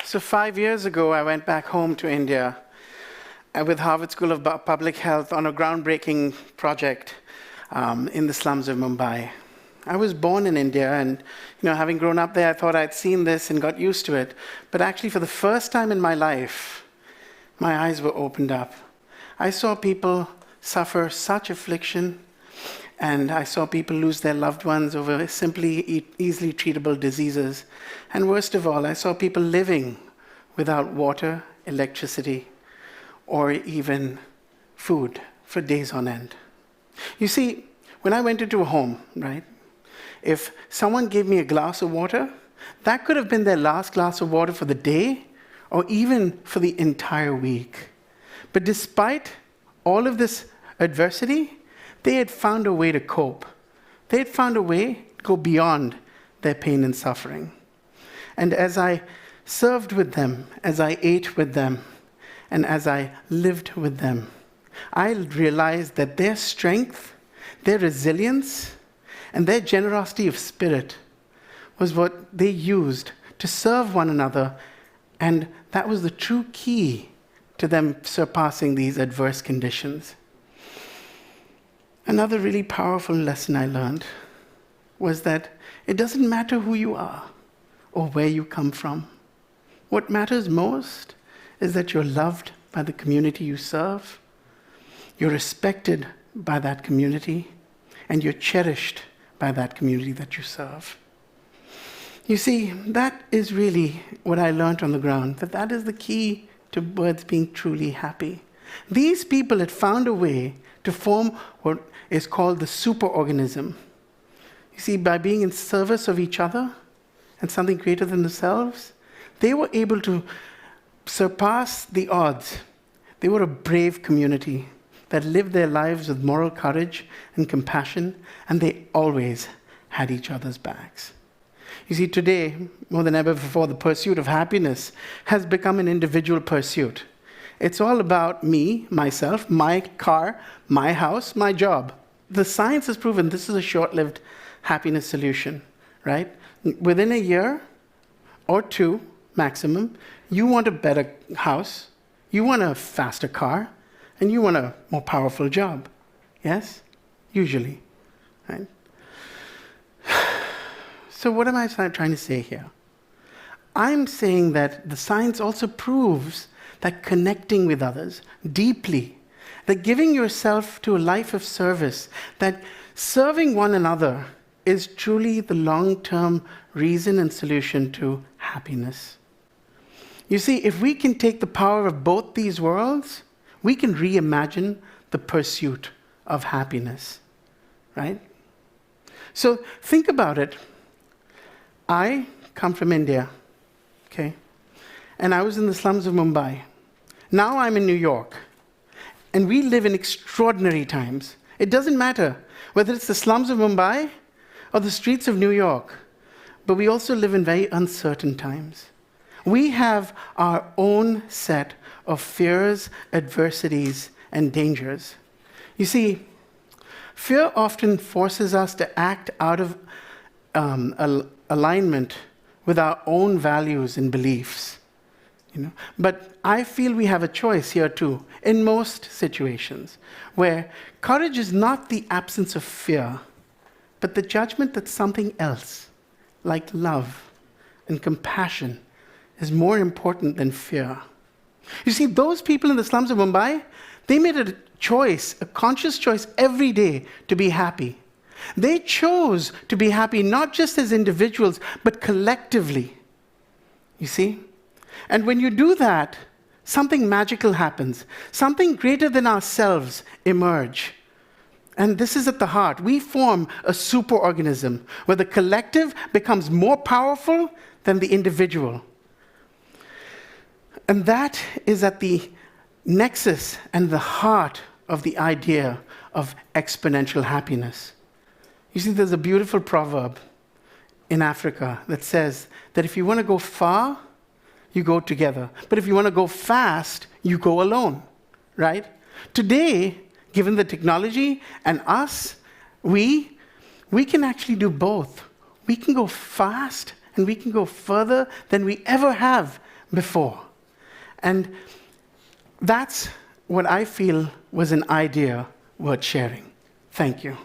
So 5 years ago, I went back home to India with Harvard School of Public Health on a groundbreaking project in the slums of Mumbai. I was born in India, and having grown up there, I thought I'd seen this and got used to it. But actually, for the first time in my life, my eyes were opened up. I saw people suffer such affliction, and I saw people lose their loved ones over simply easily treatable diseases. And worst of all, I saw people living without water, electricity, or even food for days on end. You see, when I went into a home, right, if someone gave me a glass of water, that could have been their last glass of water for the day, or even for the entire week. But despite all of this adversity, they had found a way to cope. They had found a way to go beyond their pain and suffering. And as I served with them, as I ate with them, and as I lived with them, I realized that their strength, their resilience, and their generosity of spirit was what they used to serve one another, and that was the true key to them surpassing these adverse conditions. Another really powerful lesson I learned was that it doesn't matter who you are or where you come from. What matters most is that you're loved by the community you serve, you're respected by that community, and you're cherished by that community that you serve. You see, that is really what I learned on the ground, that is the key towards being truly happy. These people had found a way to form what is called the superorganism. You see, by being in service of each other and something greater than themselves, they were able to surpass the odds. They were a brave community that lived their lives with moral courage and compassion, and they always had each other's backs. You see, today, more than ever before, the pursuit of happiness has become an individual pursuit. It's all about me, myself, my car, my house, my job. The science has proven this is a short-lived happiness solution, right? Within a year or two, maximum, you want a better house, you want a faster car, and you want a more powerful job. Yes? Usually, right? So what am I trying to say here? I'm saying that the science also proves that connecting with others deeply, that giving yourself to a life of service, that serving one another is truly the long-term reason and solution to happiness. You see, if we can take the power of both these worlds, we can reimagine the pursuit of happiness, right? So think about it. I come from India, okay? And I was in the slums of Mumbai. Now I'm in New York. And we live in extraordinary times. It doesn't matter whether it's the slums of Mumbai or the streets of New York, but we also live in very uncertain times. We have our own set of fears, adversities, and dangers. You see, fear often forces us to act out of alignment with our own values and beliefs. But I feel we have a choice here too, in most situations, where courage is not the absence of fear, but the judgment that something else, like love and compassion, is more important than fear. You see, those people in the slums of Mumbai, they made a choice, a conscious choice every day to be happy. They chose to be happy not just as individuals, but collectively. You see? And when you do that, something magical happens. Something greater than ourselves emerge. And this is at the heart. We form a superorganism where the collective becomes more powerful than the individual. And that is at the nexus and the heart of the idea of exponential happiness. You see, there's a beautiful proverb in Africa that says that if you want to go far, you go together. But if you want to go fast, you go alone, right? Today, given the technology and us, we can actually do both. We can go fast and we can go further than we ever have before. And that's what I feel was an idea worth sharing. Thank you.